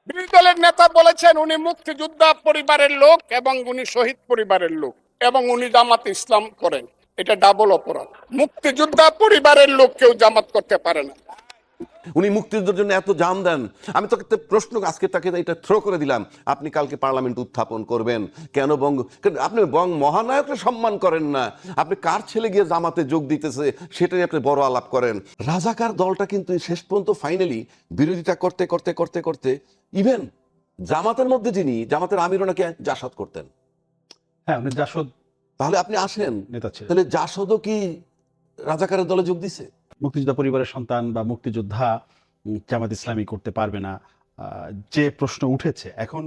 বিরোধী দলের নেতা বলেছেন উনি মুক্তিযোদ্ধা পরিবারের লোক এবং উনি শহীদ পরিবারের লোক এবং উনি জামাত ইসলাম করেন। এটা ডাবল অপরাধ। মুক্তিযোদ্ধা পরিবারের লোক কেউ জামাত করতে পারে না। উনি মুক্তিযুদ্ধের জন্য এত জান দেন। আমি তোকে প্রশ্ন আজকে তাকে এটা থ্রো করে দিলাম, আপনি কালকে পার্লামেন্ট উত্থাপন করবেন কেন আপনি বঙ্গ মহানায়ককে সম্মান করেন না, আপনি কার ছেলে গিয়ে জামাতে যোগ দিতেছে সেটাই আপনি বড় আলাপ করেন। রাজাকার দলটা কিন্তু শেষ পর্যন্ত ফাইনালি বিরোধিতা করতে করতে করতে করতে ইভেন জামাতের মধ্যে যিনি জামাতের আমিরও নাকি জাসদ করতেন। হ্যাঁ, উনি জাসদ তাহলে আপনি আসেন, নেতা ছিলেন। তাহলে জাসদও কি রাজাকারের দলে যোগ দিছে? মুক্তিযোদ্ধা পরিবারের সন্তান বা মুক্তিযোদ্ধা জামাত ইসলামী করতে পারবে না, যে প্রশ্ন উঠেছে এখন,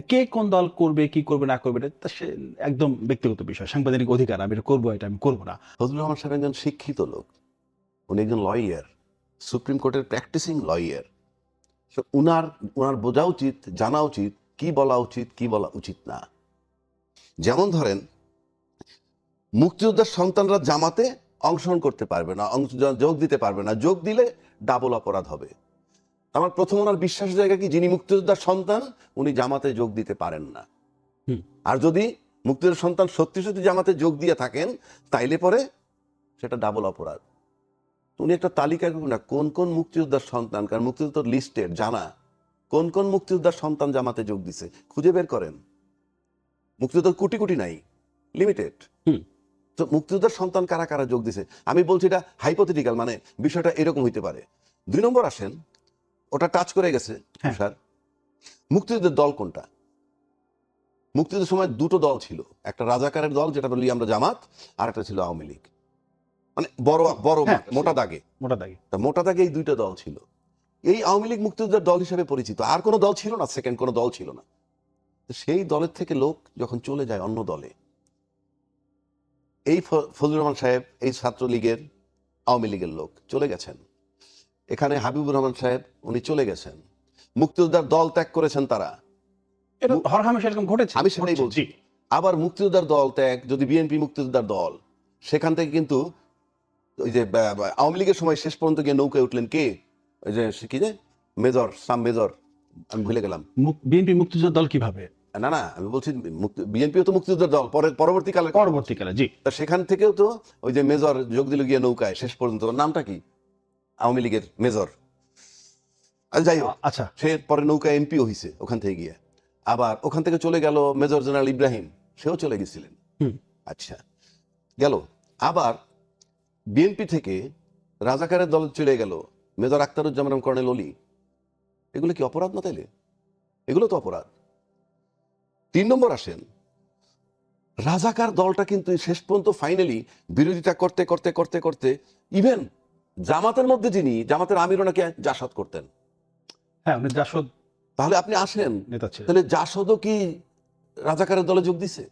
কে কোন দল করবে কি করবে না করবে এটা সে একদম ব্যক্তিগত বিষয়, সাংবিধানিক অধিকার, আমি এটা করবো এটা আমি করবো না। ফজলুর রহমান সাহেব একজন শিক্ষিত লোক, উনি একজন লয়ার, সুপ্রিম কোর্টের প্র্যাকটিসিং লয়ার। উনার উনার বোঝা উচিত, জানা উচিত কি বলা উচিত কি বলা উচিত না। যেমন ধরেন মুক্তিযোদ্ধার সন্তানরা জামাতে অংশগ্রহণ করতে পারবে না, যোগ দিতে পারবে না, যোগ দিলে ডাবল অপরাধ হবে। আমার প্রথম ওনার বিশ্বাস জায়গা কি, যিনি মুক্তিযোদ্ধার সন্তান উনি জামাতে যোগ দিতে পারেন না। আর যদি মুক্তিযোদ্ধার সন্তান সত্যি সত্যি জামাতে যোগ দিয়ে থাকেন তাইলে পরে সেটা ডাবল অপরাধ। উনি একটা তালিকা করুন না কোন কোন মুক্তিযোদ্ধার সন্তান, কারণ মুক্তিযোদ্ধার লিস্টেড জানা কোন কোন মুক্তিযোদ্ধার সন্তান জামাতে যোগ দিছে খুঁজে বের করেন। মুক্তিযোদ্ধার কোটি কোটি নাই, লিমিটেড। তো মুক্তিযোদ্ধার সন্তান কারা কারা যোগ দিছে আমি বলছি এটা হাইপোথেটিক্যাল, মানে বিষয়টা এরকম হইতে পারে। 2 নম্বর আসেন, ওটা টাচ করে গেছে স্যার, মুক্তিযুদ্ধের দল কোনটা? মুক্তিযুদ্ধের সময় 2টো দল ছিল, একটা রাজাকারের দল যেটা বলি আমরা জামাত, আর একটা ছিল আওয়ামী লীগ। মানে বড় বড় মোটা দাগে মোটা দাগে এই 2টা দল ছিল। এই আওয়ামী লীগ মুক্তিযোদ্ধার দল হিসেবে পরিচিত, আর কোনো দল ছিল না, সেকেন্ড কোনো দল ছিল না। সেই দলের থেকে লোক যখন চলে যায় অন্য দলে, এই ফজলুর রহমান সাহেব এই ছাত্রলীগের আওয়ামী লীগের লোক চলে গেছেন, এখানে হাবিবুর রহমান সাহেব উনি চলে গেছেন, মুক্তিযোদ্ধার দল ত্যাগ করেছেন তারা, আমি সেটাই বলছি। আবার মুক্তিযোদ্ধার দল ত্যাগ যদি বিএনপি মুক্তিযোদ্ধার দল, সেখান থেকে কিন্তু ওই যে আওয়ামী লীগের সময় শেষ পর্যন্ত গিয়ে নৌকায় উঠলেন কে, ওই যে কি যে মেজর সাম মেজর, আমি ভুলে গেলাম। বিএনপি মুক্তিযোদ্ধার দল কিভাবে? না না, আমি বলছি বিএনপিও তো মুক্তিযোদ্ধার দল, পরবর্তীকালে জি, সেখান থেকেও তো ওই যে মেজর যোগ দিল গিয়ে নৌকায় শেষ পর্যন্ত, নামটা কি আওয়ামী লীগের মেজর, যাই হোক। আচ্ছা, সে পরে নৌকা এমপিও হয়েছে ওখান থেকে গিয়ে, আবার ওখান থেকে চলে গেল মেজর জেনারেল ইব্রাহিম, সেও চলে গেছিলেন। আচ্ছা গেল, আবার বিএনপি থেকে রাজাকারের দল চলে গেল মেজর আখতারুজ্জামান কর্নেল অলি। এগুলো কি অপরাধ না? তাইলে এগুলো তো অপরাধ। 3 নম্বর আসেন, রাজাকার দলটা কিন্তু শেষ পর্যন্ত ফাইনালি বিরোধিতা করতে করতে করতে করতে ইভেন জামাতের মধ্যে যিনি জামাতের আমিরও নাকি জাসদ করতেন। হ্যাঁ, উনি জাসদ। তাহলে আপনি আসেন, নেতা ছিলেন। তাহলে জাসদও কি রাজাকারের দলে যোগ দিছে?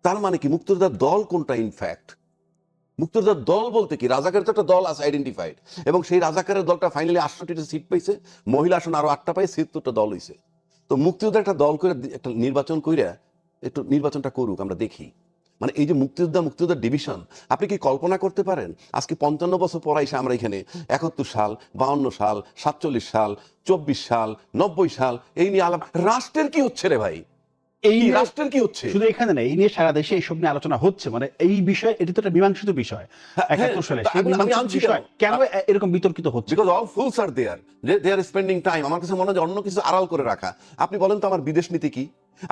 তার মানে কি মুক্তিযোদ্ধার দল কোনটা? ইনফ্যাক্ট মুক্তিযোদ্ধার দল বলতে কি, রাজাকারের তো একটা দল আছে আইডেন্টিফাইড, এবং সেই রাজাকারের দলটা ফাইনালি 68টা সিট পাইছে, মহিলা আসন আরো 8টা পাই, 76টা দল হইছে। তো মুক্তিযোদ্ধা একটা দল করে একটা নির্বাচন কইরা একটু নির্বাচনটা করুক, আমরা দেখি। মানে এই যে মুক্তিযোদ্ধা ডিভিশন, আপনি কি কল্পনা করতে পারেন আজকে 55 বছর পর এসে আমরা এখানে 71 সাল, 52 সাল, 47 সাল, 24 সাল, 90 সাল এই নিয়ে আলাপ, রাষ্ট্রের কি হচ্ছে রে ভাই? এই রাষ্ট্রের কি হচ্ছে? শুধু এখানে না, এই নিয়ে সারা দেশে এইসব নিয়ে আলোচনা হচ্ছে, মানে এই বিষয়, এটি তো একটা মীমাংসিত বিষয়। 71 সালে কেন এরকম বিতর্কিত হচ্ছে? Because all fools are there, they are spending time. আমার কাছে মনে হয় অন্য কিছু আড়াল করে রাখা। আপনি বলেন তো আমার বিদেশ নীতি কি?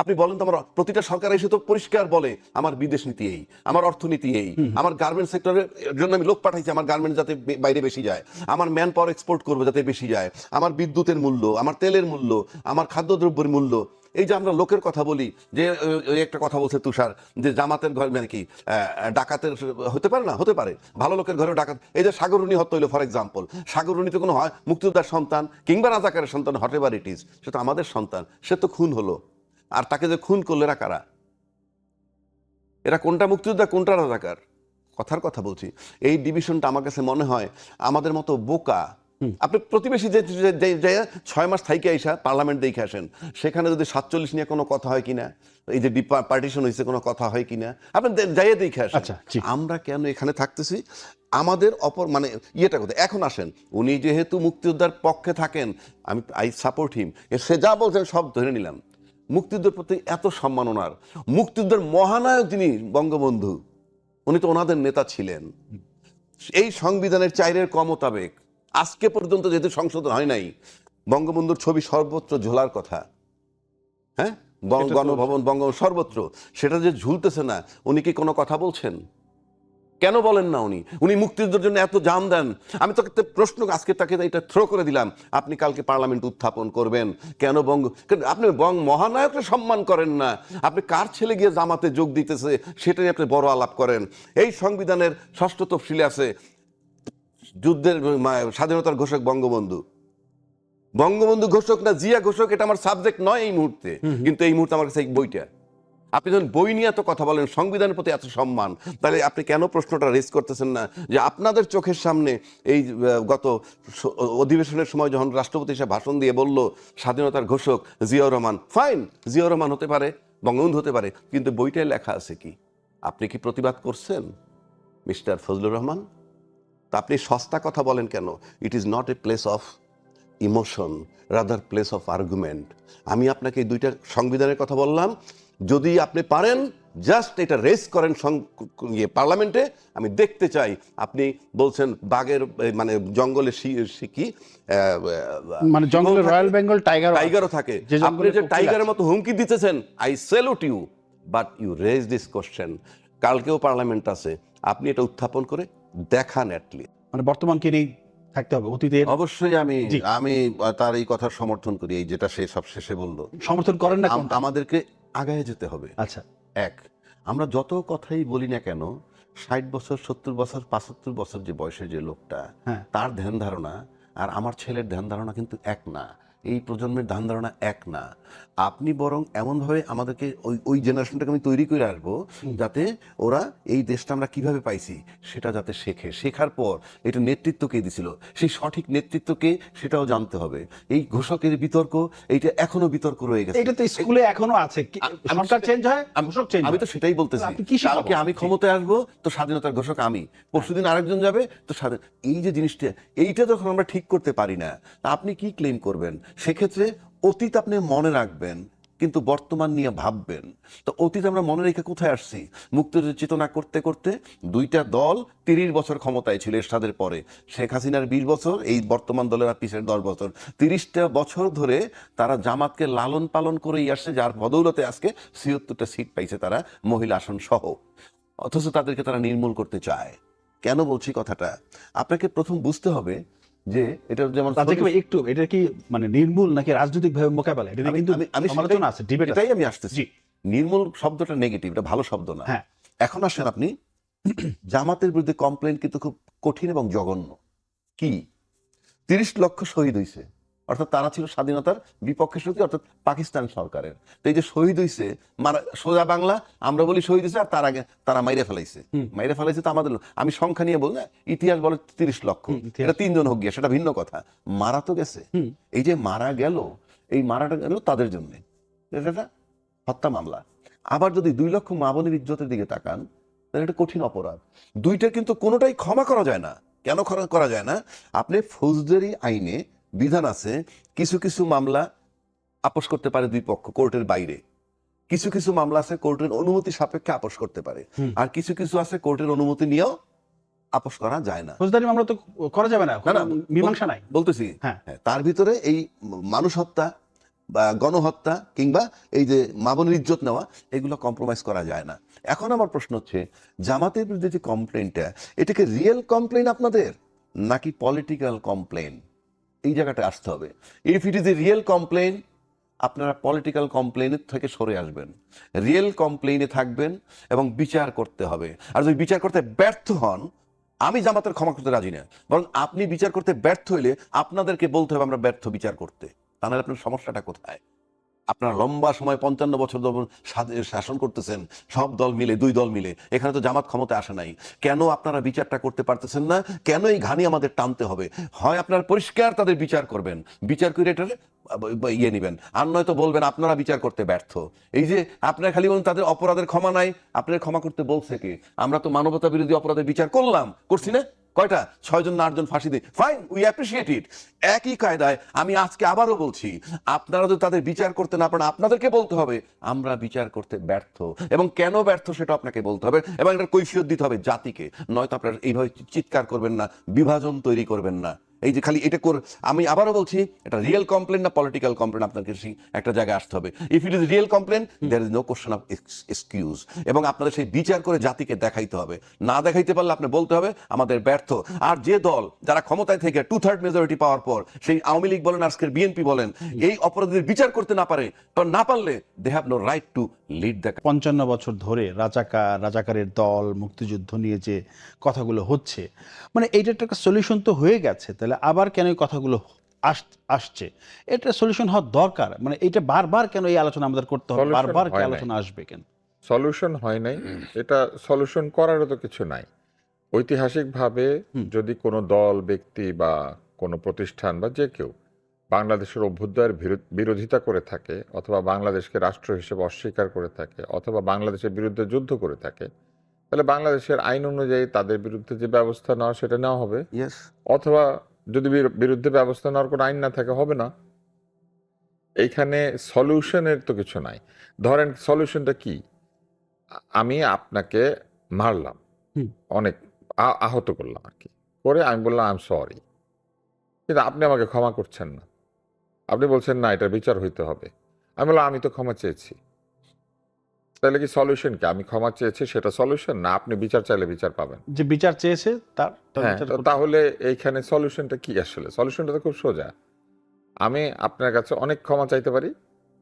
আপনি বলেন তো আমার প্রতিটা সরকার এসে তো পরিষ্কার বলে আমার বিদেশ নীতি এই, আমার অর্থনীতি এই, আমার গার্মেন্ট সেক্টরের জন্য আমি লোক পাঠাইছি, আমার গার্মেন্ট যাতে বাইরে বেশি যায়, আমার ম্যান পাওয়ার এক্সপোর্ট করবো যাতে বেশি যায়, আমার বিদ্যুতের মূল্য, আমার তেলের মূল্য, আমার খাদ্যদ্রব্যের মূল্য। এই যে আমরা লোকের কথা বলি, যে একটা কথা বলছে তুষার যে জামাতের ঘর মানে কি ডাকাতের হতে পারে না? হতে পারে, ভালো লোকের ঘরে ডাকাত। এই যে সাগররুনি হত্যা হইলো ফর এক্সাম্পল, সাগররুনিতে কোনো হয় মুক্তিযোদ্ধার সন্তান কিংবা রাজাকারের সন্তান, হট এভার ইট ইজ, সে তো আমাদের সন্তান, সে তো খুন হলো। আর তাকে যে খুন করলো এরা কারা? এরা কোনটা মুক্তিযোদ্ধা কোনটা রাজাকার? কথার কথা বলছি। এই ডিভিশনটা আমার কাছে মনে হয় আমাদের মতো বোকা আপনি প্রতিবেশী যে 6 মাস থাইকে আইসা পার্লামেন্ট দেখে আসেন, সেখানে যদি 47 নিয়ে কোনো কথা হয় কিনা, এই যে পার্টিশন হয়েছে কোনো কথা হয় কিনা, আপনি যাইয়া দেখে আসেন। আচ্ছা, জি। আমরা কেন এখানে থাকতেছি? আমাদের অপর মানে ইয়েটা কোথায়? এখন আসেন, উনি যেহেতু মুক্তিযোদ্ধার পক্ষে থাকেন, আই সাপোর্ট হিম, সে যা বলছেন সব ধরে নিলাম। মুক্তিযুদ্ধের প্রতি এত সম্মান ওনার, মুক্তিযুদ্ধের মহানায়ক যিনি বঙ্গবন্ধু, উনি তো ওনাদের নেতা ছিলেন। এই সংবিধানের 4-এর ক মোতাবেক আজকে পর্যন্ত যেহেতু সংশোধন হয় নাই, বঙ্গবন্ধুর ছবি সর্বত্র ঝোলার কথা, হ্যাঁ, গণভবন বঙ্গভবন সর্বত্র, সেটা যে ঝুলতেছে না, উনি কি কোনো কথা বলছেন? কেন বলেন না? উনি মুক্তিযুদ্ধের জন্য এত জান দেন। আমি তোকে প্রশ্ন আজকে তাকে এটা থ্রো করে দিলাম, আপনি কালকে পার্লামেন্ট উত্থাপন করবেন কেন আপনি মহানায়ককে সম্মান করেন না, আপনি কার ছেলে গিয়ে জামাতে যোগ দিতেছে সেটা নিয়ে আপনি বড় আলাপ করেন। এই সংবিধানের 6ষ্ঠ তফসিলে আছে যুদ্ধের স্বাধীনতার ঘোষক বঙ্গবন্ধু। বঙ্গবন্ধু ঘোষক না জিয়া ঘোষক, এটা আমার সাবজেক্ট নয় এই মুহূর্তে, কিন্তু এই মুহূর্তে আমার কাছে এই বইটা। আপনি যখন বই নিয়ে এত কথা বলেন, সংবিধানের প্রতি এত সম্মান, তাহলে আপনি কেন প্রশ্নটা রেজ করতেছেন না যে আপনাদের চোখের সামনে এই গত অধিবেশনের সময় যখন রাষ্ট্রপতি সাহেব ভাষণ দিয়ে বলল স্বাধীনতার ঘোষক জিয়াউর রহমান, ফাইন, জিয়াউর রহমান হতে পারে, বঙ্গবন্ধু হতে পারে, কিন্তু বইটায় লেখা আছে কি? আপনি কি প্রতিবাদ করছেন মিস্টার ফজলুর রহমান? তা আপনি সস্তা কথা বলেন কেন? It is not a place of emotion, rather place of argument. আমি আপনাকে এই দুইটা সংবিধানের কথা বললাম, যদি আপনি পারেন জাস্ট এটা রেস করেন পার্লামেন্টে, আমি দেখতে চাই। আপনি বলছেন বাঘের মানে জঙ্গলে কি মানে জঙ্গলে রয়্যাল বেঙ্গল টাইগারও থাকে, আপনি যে টাইগারের মতো হুমকি দিতেছেন, I salute you, but you raise this question. কালকেও পার্লামেন্ট আছে, আপনি এটা উত্থাপন করে দেখান অ্যাটলিস্ট। মানে বর্তমানকে নিয়ে থাকতে হবে, অতীতের অবশ্যই আমি তার এই কথার সমর্থন করি, এই যেটা সে সব শেষে বললো। সমর্থন করেন না? আমাদেরকে আগায় যেতে হবে। আচ্ছা, আমরা যত কথাই বলি না কেন, 60 বছর 70 বছর 75 বছর যে বয়সের যে লোকটা, তার ধ্যান ধারণা আর আমার ছেলের ধ্যান ধারণা কিন্তু এক না, এই প্রজন্মের ধ্যান ধারণা এক না। আপনি বরং এমনভাবে আমাদেরকে ওই জেনারেশনটাকে আমি তৈরি করে আসবো, যাতে ওরা এই দেশটা আমরা কিভাবে পাইছি সেটা যাতে শেখে, শেখার পর এটা নেতৃত্ব কে দিছিল, সেই সঠিক নেতৃত্বকে সেটাও জানতে হবে। এই ঘোষকের বিতর্ক, এইটা এখনো বিতর্ক রয়ে গেছে। এটা তো স্কুলে এখনো আছে, সরকার চেঞ্জ হয়, ঘোষক চেঞ্জ। আমি তো সেটাই বলতেছি, কালকে আমি ক্ষমতায় আসবো তো স্বাধীনতার ঘোষক আমি, পরশুদিন আরেকজন যাবে তো এই যে জিনিসটা, এইটা যখন আমরা ঠিক করতে পারি না, আপনি কি ক্লেম করবেন? সেক্ষেত্রে অতীত আপনি মনে রাখবেন, কিন্তু বর্তমান নিয়ে ভাববেন। তো অতীত আমরা মনে রেখে কোথায় আসছি? মুক্তিযুদ্ধের চেতনা করতে করতে দুইটা দল 30 বছর ক্ষমতায় ছিল এরশাদের পরে, শেখ হাসিনার 20 বছর, এই বর্তমান দলের পিছের 10 বছর, 30টা বছর ধরে তারা জামাতকে লালন পালন করেই আসছে, যার বদৌলতে আজকে 76টা সিট পাইছে তারা, মহিলা আসন সহ। অথচ তাদেরকে তারা নির্মূল করতে চায়। কেন বলছি কথাটা? আপনাকে প্রথম বুঝতে হবে যে এটা যেমন একটু, এটা কি মানে নির্মূল নাকি রাজনৈতিক ভাবে মোকাবেলা, এটা কিন্তু সমালোচনা আছে, ডিবেট আছে। এটাই আমি আসতেছি। নির্মূল শব্দটা নেগেটিভ, এটা ভালো শব্দ না। এখন আসেন আপনি, জামাতের বিরুদ্ধে কমপ্লেন কিন্তু খুব কঠিন এবং জঘন্য। কি? 30 লক্ষ শহীদ হয়েছে, অর্থাৎ তারা ছিল স্বাধীনতার বিপক্ষে শক্তি, অর্থাৎ পাকিস্তান সরকারের। তো এই যে শহীদ হয়েছে, সোজা বাংলা আমরা বলি শহীদ হয়েছে, আর তার আগে তারা মাইরে ফেলাইছে তো আমাদের। আমি সংখ্যা নিয়ে বলি না, ইতিহাস বলে 30 লক্ষ, এটা 3 জন হোক গিয়া সেটা ভিন্ন কথা, মারা তো গেছে। এই যে মারা গেল, এই মারাটা গেল তাদের জন্য, এটা হত্যা মামলা। আবার যদি 2 লক্ষ মা বোনের ইজ্জতের দিকে তাকান, তাহলে এটা কঠিন অপরাধ। দুইটার কিন্তু কোনোটাই ক্ষমা করা যায় না। কেন করা যায় না? আপনি ফৌজদারি আইনে বিধান আছে, কিছু কিছু মামলা আপোষ করতে পারে দুই পক্ষ কোর্টের বাইরে, কিছু কিছু মামলা আছে কোর্টের অনুমতি সাপেক্ষে আপোষ করতে পারে, আর কিছু কিছু আছে কোর্টের অনুমতি নিয়েও আপোষ করা যায় না। ফৌজদারি মামলা তো করা যাবে না, মীমাংসা নাই বলতেছি। তার ভিতরে এই মানুষ হত্যা বা গণহত্যা কিংবা এই যে মা বোনের ইজ্জত নেওয়া, এগুলো কম্প্রোমাইজ করা যায় না। এখন আমার প্রশ্ন হচ্ছে, জামাতের বিরুদ্ধে যে কমপ্লেনটা, এটাকে রিয়েল কমপ্লেন আপনাদের নাকি পলিটিক্যাল কমপ্লেন? এই জায়গাটা আসতে হবে। If it is a real complain, আপনারা পলিটিক্যাল কমপ্লেনের থেকে সরে আসবেন, রিয়েল কমপ্লেনে থাকবেন এবং বিচার করতে হবে। আর যদি বিচার করতে ব্যর্থ হন, আমি জামাতের ক্ষমা করতে রাজি না, বরং আপনি বিচার করতে ব্যর্থ হইলে আপনাদেরকে বলতে হবে আমরা ব্যর্থ বিচার করতে। তাহলে আপনার সমস্যাটা কোথায়? আপনারা লম্বা সময় 55 বছর ধরে শাসন করতেছেন, সব দল মিলে, 2 দল মিলে। এখানে তো জামাত ক্ষমতা আসে নাই। কেন আপনারা বিচারটা করতে পারতেছেন না? কেন এই ঘানি আমাদের টানতে হবে? হয় আপনারা পরিষ্কার তাদের বিচার করবেন, বিচার করে এটার ইয়ে নিবেন, আর নয়তো বলবেন আপনারা বিচার করতে ব্যর্থ। এই যে আপনারা খালি বলেন তাদের অপরাধের ক্ষমা নাই, আপনাদের ক্ষমা করতে বলছে কে? আমরা তো মানবতা বিরোধী অপরাধের বিচার করছি না? কয়টা? 6 জন না 8 জন ফাঁসি দিই, ফাইন, উই অ্যাপ্রিশিয়েট ইট। একই কায়দায় আমি আজকে আবারও বলছি, আপনারা যদি তাদের বিচার করতে না পারেন, আপনাদেরকে বলতে হবে আমরা বিচার করতে ব্যর্থ, এবং কেন ব্যর্থ সেটা আপনাকে বলতে হবে, এবং এটার কৈফিয়ত দিতে হবে জাতিকে। নয়তো আপনারা এইভাবে চিৎকার করবেন না, বিভাজন তৈরি করবেন না। এই যে খালি এটা আমি আবারও বলছি, এটা রিয়েল কমপ্লেন না পলিটিক্যাল কমপ্লেন, আপনাকে সেই একটা জায়গায় আসতে হবে। If it is real complain, there is no question of excuse, এবং আপনাদের সেই বিচার করে জাতিকে দেখাইতে হবে। না দেখাইতে পারলে আপনি বলতে হবে আমাদের ব্যর্থ। আর যে দল যারা ক্ষমতায় থেকে 2/3 মেজরিটি পাওয়ার পর, সেই আওয়ামী লীগ বলেন, আজকের বিএনপি বলেন, এই অপরাধীদের বিচার করতে না পারে, না পারলে they have no right to lead the. 55 বছর ধরে রাজাকারের দল, মুক্তিযুদ্ধ নিয়ে যে কথাগুলো হচ্ছে, মানে এইটার একটা সলিউশন তো হয়ে গেছে, তাহলে আবার কেন এই কথাগুলো আসছে? এটা সলিউশন হওয়ার দরকার। মানে এটা বারবার কেন এই আলোচনা আমাদের করতে হবে, Solution বারবার কি হয় নাই। আলোচনা আসবে কেন? সলিউশন হয় নাই, এটা সলিউশন করারও তো কিছু নাই। ঐতিহাসিকভাবে যদি কোনো দল, ব্যক্তি বা কোনো প্রতিষ্ঠান বা যে কেউ বাংলাদেশের অভ্যুদয়ের বিরোধিতা করে থাকে, অথবা বাংলাদেশকে রাষ্ট্র হিসেবে অস্বীকার করে থাকে, অথবা বাংলাদেশের বিরুদ্ধে যুদ্ধ করে থাকে, তাহলে বাংলাদেশের আইন অনুযায়ী তাদের বিরুদ্ধে যে ব্যবস্থা নেওয়া সেটা নেওয়া হবে। ইয়েস, অথবা যদি বিরুদ্ধে ব্যবস্থা নেওয়ার কোনো আইন না থাকে, হবে না। এইখানে সলিউশনের তো কিছু নাই। ধরেন সলিউশনটা কি? আমি আপনাকে মারলাম, হুম। অনেক আহত করলাম আর কি, করে আমি বললাম আই এম সরি, কিন্তু আপনি আমাকে ক্ষমা করছেন না। আপনি বলছেন না, এটা বিচার হইতে হবে। আমি বললাম আমি তো ক্ষমা চেয়েছি। তাহলে কি সলিউশন কি? আমি ক্ষমা চেয়েছি সেটা সলিউশন, না আপনি বিচার চাইলে বিচার পাবেন? যে বিচার চেয়েছে তার হ্যাঁ, বিচার তো করতে- তাহলে এইখানে সলিউশনটা কি? আসলে সলিউশনটা তো খুব সোজা। আমি আপনার কাছে অনেক ক্ষমা চাইতে পারি,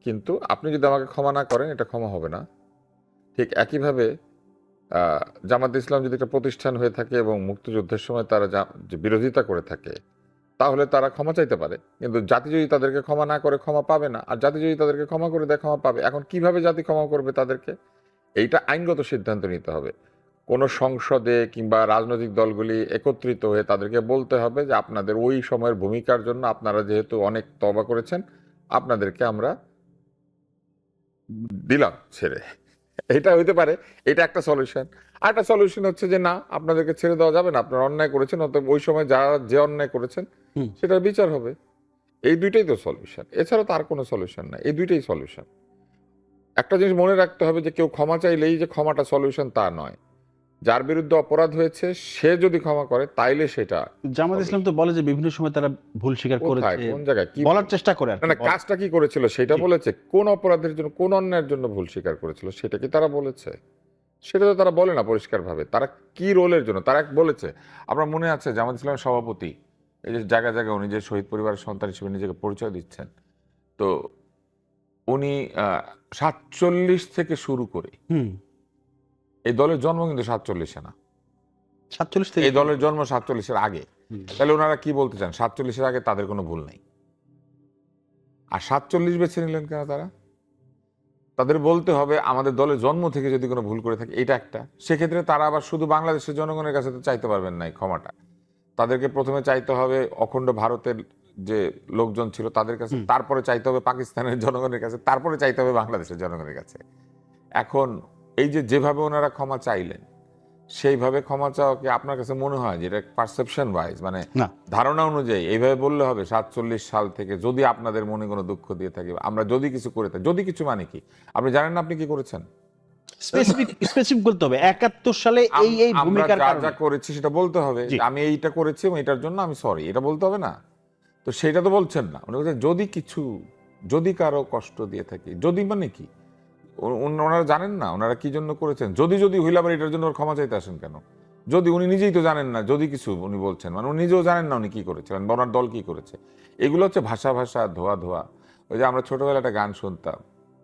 কিন্তু আপনি যদি আমাকে ক্ষমা না করেন, এটা ক্ষমা হবে না। ঠিক একইভাবে জামাত ইসলাম যদি একটা প্রতিষ্ঠান হয়ে থাকে এবং মুক্তিযুদ্ধের সময় তারা যে বিরোধিতা করে থাকে, তাহলে তারা ক্ষমা চাইতে পারে, কিন্তু জাতি যদি তাদেরকে ক্ষমা না করে ক্ষমা পাবে না, আর জাতি যদি তাদেরকে ক্ষমা করে দেয় ক্ষমা পাবে। এখন কিভাবে জাতি ক্ষমা করবে তাদেরকে? এইটা আইনগত সিদ্ধান্ত নিতে হবে। কোনো সংসদে কিংবা রাজনৈতিক দলগুলি একত্রিত হয়ে তাদেরকে বলতে হবে যে আপনাদের ওই সময়ের ভূমিকার জন্য আপনারা যেহেতু অনেক তওবা করেছেন, আপনাদেরকে আমরা দিলাম ছেড়ে। এটা হইতে পারে, এটা একটা সলিউশন। আর একটা সলিউশন হচ্ছে যে না, আপনাদেরকে ছেড়ে দেওয়া যাবে না, আপনারা অন্যায় করেছেন, অতএব ওই সময় যারা যে অন্যায় করেছেন সেটার বিচার হবে। এই দুইটাই তো সলিউশন, এছাড়া তার কোনো সলিউশন নাই। এই দুইটাই সলিউশন। একটা জিনিস মনে রাখতে হবে যে কেউ ক্ষমা চাইলেই যে ক্ষমাটা সলিউশন তা নয়। যার বিরুদ্ধে অপরাধ হয়েছে সে যদি ক্ষমা করে তাইলে সেটা জামাত ইসলাম তো বলে যে বিভিন্ন সময় তারা ভুল স্বীকার কোথায়, করেছে, কোন জায়গায়, কি বলার চেষ্টা করে আর না কি। না, কাজটা কি করেছিল সেটা বলেছে। কোন অপরাধের জন্য, কোন অন্যায়ের জন্য ভুল স্বীকার করেছিল সেটা কি তারা বলেছে? সেটা তো তারা বলে না পরিষ্কারভাবে। তারা কি রোলের জন্য তারা বলেছে। আপনার মনে আছে জামাত ইসলামের সভাপতি এই যে জায়গায় জায়গায় উনি যে শহীদ পরিবারের সন্তান হিসেবে নিজেকে পরিচয় দিচ্ছেন, তো উনি 47 থেকে শুরু করে, এই দলের জন্ম কিন্তু 47-এ না, 47 থেকে এই দলের জন্ম 47-এর আগে। তাহলে ওনারা কি বলতে চান? 47-এর আগে তাদের কোনো ভুল নেই, আর 47 বেছে নিলেন কেন তারা? তাদের বলতে হবে আমাদের দলের জন্ম থেকে যদি কোনো ভুল করে থাকে এটা একটা। সেক্ষেত্রে তারা আবার শুধু বাংলাদেশের জনগণের কাছে তো চাইতে পারবেন না এই ক্ষমাটা। তাদেরকে প্রথমে চাইতে হবে অখণ্ড ভারতের যে লোকজন ছিল তাদের কাছে, তারপরে চাইতে হবে পাকিস্তানের জনগণের কাছে, তারপরে চাইতে হবে বাংলাদেশের জনগণের কাছে। এখন এই যে যেভাবে ওনারা ক্ষমা চাইলেন, সেইভাবে ক্ষমা চাওয়া কি আপনার কাছে মনে হয় যে এটা পারসেপশন ওয়াইজ, মানে না। ধারণা অনুযায়ী এইভাবে বললে হবে 47 সাল থেকে যদি আপনাদের মনে কোনো দুঃখ দিয়ে থাকে, আমরা যদি কিছু করে থাকি, যদি কিছু মানে কি আপনি জানেন না আপনি কি করেছেন? স্পেসিফিক বলতে হবে 71 সালে এই আমরা ভূমিকার যা কারণে যা করেছি সেটা বলতে হবে, জি। যে আমি এইটা করেছি এবং এটার জন্য আমি সরি, এটা বলতে হবে না? তো সেটা তো বলছেন না। উনি বলছেন যদি কিছু, যদি কারো কষ্ট দিয়ে থাকি, যদি মানে কি ওনারা জানেন না ওনারা কি জন্য করেছেন? যদি হইলে আবার এটার জন্য ক্ষমা চাইতে আসেন কেন? যদি উনি নিজেই তো জানেন না, যদি কিছু উনি বলছেন মানে উনি নিজেও জানেন না উনি কি করেছিলেন বা ওনার দল কি করেছে। এগুলো হচ্ছে ভাষা ধোয়া। ওই যে আমরা ছোটবেলায় একটা গান শুনতাম,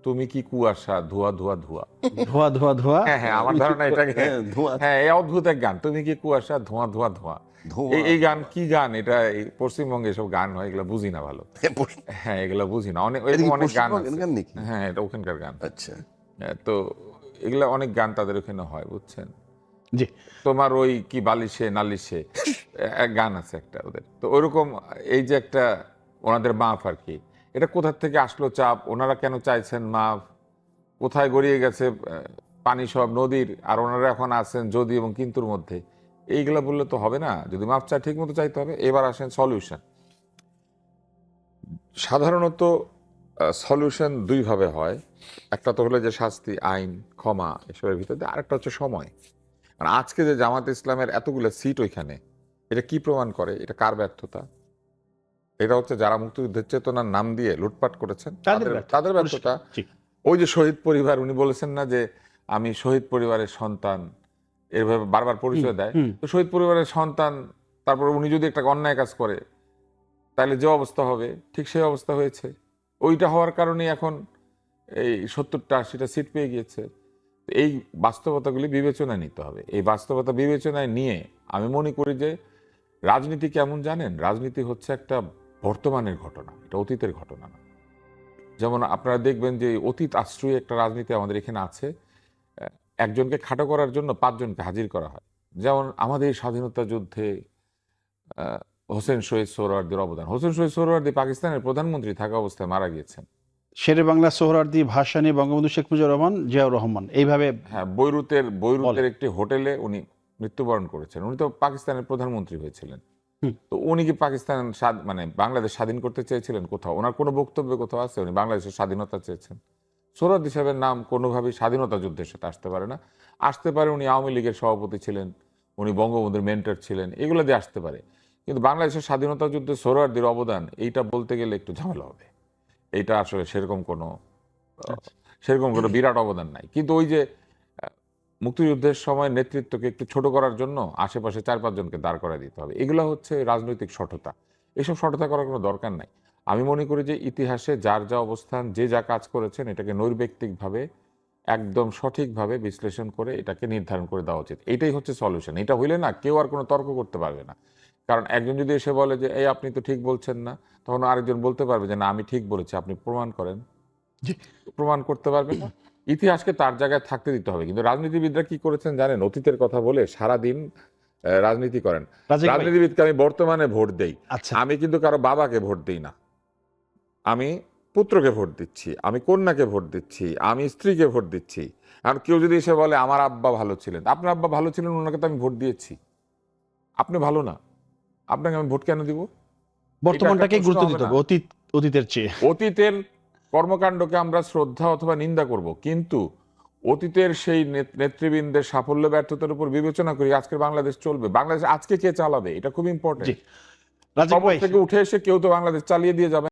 তুমি কি কুয়াশা, ধোয়া ধোয়া ধোয়া। ধোয়া ধোয়া ধোয়া। হ্যাঁ হ্যাঁ, আমার ধারণা এটাকে, হ্যাঁ, ধোঁয়া। হ্যাঁ এই অদ্ভুত এক গান, তুমি কি কুয়াশা, ধোঁয়া ধোঁয়া ধোঁয়া। ধোঁয়া। এই গান কি গান? এটা এই পশ্চিমবঙ্গে এসব গান হয়, এগুলো বুঝি না ভালো। হ্যাঁ এগুলো বুঝি না, অনেক এটা কি এরকম অনেক গান পশ্চিমবঙ্গের আছে। গান নাকি? হ্যাঁ এটা ওখানকার গান। আচ্ছা। তো এগুলা অনেক গান তাদের ওখানে হয়, বুঝছেন। জি। তোমার ওই কি বালিশে নালিশে এক গান আছে একটা ওদের। তো ওইরকম এই যে একটা ওনাদের মাফ আর কি, এটা কোথা থেকে আসলো চাপ, ওনারা কেন চাইছেন মাফ, কোথায় গড়িয়ে গেছে পানি সব নদীর, আর ওনারা এখন আছেন যদি এবং কিন্তুর মধ্যে। এইগুলা বললে তো হবে না, যদি মাফ চাই ঠিক মতো চাইতে হবে। এবার আসেন সলিউশন। সাধারণত সলিউশন দুইভাবে হয়, একটা তো হলো যে শাস্তি, আইন, ক্ষমা, এসবের ভিতরে আরেকটা হচ্ছে সময়। আর আজকে যে জামাত ইসলামের এতগুলো সিট ওইখানে, এটা কি প্রমাণ করে? এটা কার ব্যর্থতা? এটা হচ্ছে যারা মুক্তিযুদ্ধের চেতনার নাম দিয়ে লুটপাট করেছেন তাদের ব্যর্থতা। জি। ওই যে শহীদ পরিবার, উনি বলেছেন না যে আমি শহীদ পরিবারের সন্তান, এভাবে বারবার পরিচয় দেয়। হুম। তো শহীদ পরিবারের সন্তান, তারপর উনি যদি একটা অন্যায় কাজ করে তাহলে যে অবস্থা হবে ঠিক সেই অবস্থা হয়েছে। ওইটা হওয়ার কারণে এখন এই 70-80টা সিট পেয়ে গিয়েছে। তো এই বাস্তবতাগুলি বিবেচনায় নিতে হবে। এই বাস্তবতা বিবেচনায় নিয়ে আমি মনে করি যে রাজনীতি কেমন জানেন? রাজনীতি হচ্ছে একটা বর্তমানের ঘটনা, এটা অতীতের ঘটনা না। যেমন আপনারা দেখবেন যে অতীত আশ্রয়ী একটা রাজনীতি আমাদের এখানে আছে। একজনকে খাটো করার জন্য 5 জনকে হাজির করা হয়। যেমন আমাদের স্বাধীনতা যুদ্ধে হোসেন শহীদ সোহরাওয়ার্দীর অবদান। হোসেন শহীদ সোহরাওয়ার্দী পাকিস্তানের প্রধানমন্ত্রী থাকা অবস্থায় মারা গিয়েছেন। শেরে বাংলা সোহরাওয়ার্দী, ভাসানী, বঙ্গবন্ধু শেখ মুজিবুর রহমান, জিয়াউর রহমান, এইভাবে। হ্যাঁ, বৈরুতের একটি হোটেলে উনি মৃত্যুবরণ করেছেন। উনি তো পাকিস্তানের প্রধানমন্ত্রী হয়েছিলেন। হুম। তো উনি কি পাকিস্তান মানে বাংলাদেশ স্বাধীন করতে চেয়েছিলেন? কোথাও ওনার কোনো বক্তব্যে কোথাও আছে উনি বাংলাদেশের স্বাধীনতা চেয়েছেন? সোহরাওয়ার্দী সাহেবের নাম কোনোভাবেই স্বাধীনতা যুদ্ধের সাথে আসতে পারে না। আসতে পারে উনি আওয়ামী লীগের সভাপতি ছিলেন, উনি বঙ্গবন্ধুর মেন্টর ছিলেন, এগুলো দিয়ে আসতে পারে। কিন্তু বাংলাদেশের স্বাধীনতা যুদ্ধে সোহরাওয়ার্দীর অবদান, এইটা বলতে গেলে একটু ঝামেলা হবে। এইটা আসলে সেরকম কোনো বিরাট অবদান নাই। কিন্তু ওই যে মুক্তিযুদ্ধের সময় নেতৃত্বকে একটু ছোট করার জন্য আশেপাশে 4-5 জনকে দাঁড় করায় দিতে হবে, এগুলো হচ্ছে রাজনৈতিক সঠতা। এসব সঠতা করার কোনো দরকার নাই। আমি মনে করি যে ইতিহাসে যার যা অবস্থান, যে যা কাজ করেছেন, এটাকে নৈর্ব্যক্তিকভাবে একদম সঠিকভাবে বিশ্লেষণ করে এটাকে নির্ধারণ করে দেওয়া উচিত। এটাই হচ্ছে সলিউশন। এটা হইলে না কেউ আর কোনো তর্ক করতে পারবে না। কারণ একজন যদি এসে বলে যে এই আপনি তো ঠিক বলছেন না, তখন আরেকজন বলতে পারবে যে না আমি ঠিক বলেছি, আপনি প্রমাণ করেন। প্রমাণ করতে পারবে না। ইতিহাসকে তার জায়গায় থাকতে দিতে হবে। কিন্তু রাজনীতিবিদরা কি করেছেন জানেন? অতীতের কথা বলে সারাদিন রাজনীতি করেন। রাজীব ভাই। রাজনীতিবিদকে আমি বর্তমানে ভোট দেই, আচ্ছা। আমি কিন্তু কারো বাবাকে ভোট দিই না। আমি পুত্রকে ভোট দিচ্ছি, আমি কন্যাকে ভোট দিচ্ছি, আমি স্ত্রীকে ভোট দিচ্ছি। আর কেউ যদি এসে বলে আমার আব্বা ভালো ছিলেন, আপনার আব্বা ভালো ছিলেন, ওনাকে তো আমি ভোট দিয়েছি। আপনি ভালো না, আপনাকে আমি ভোট কেন দিব? বর্তমানটাকে এটা একটা গুরুত্ব প্রশ্ন দিতে হবে হবে অতীতের চেয়ে। অতীতের কর্মকাণ্ডকে আমরা শ্রদ্ধা অথবা নিন্দা করব, কিন্তু অতীতের সেই নেতৃবৃন্দের সাফল্য ব্যর্থতার উপর বিবেচনা করি আজকের বাংলাদেশ চলবে। বাংলাদেশ আজকে কে চালাবে, এটা খুব ইম্পর্টেন্ট। রাজীব খবর ভাই। থেকে উঠে এসে কেউ তো বাংলাদেশ চালিয়ে দিয়ে যাবে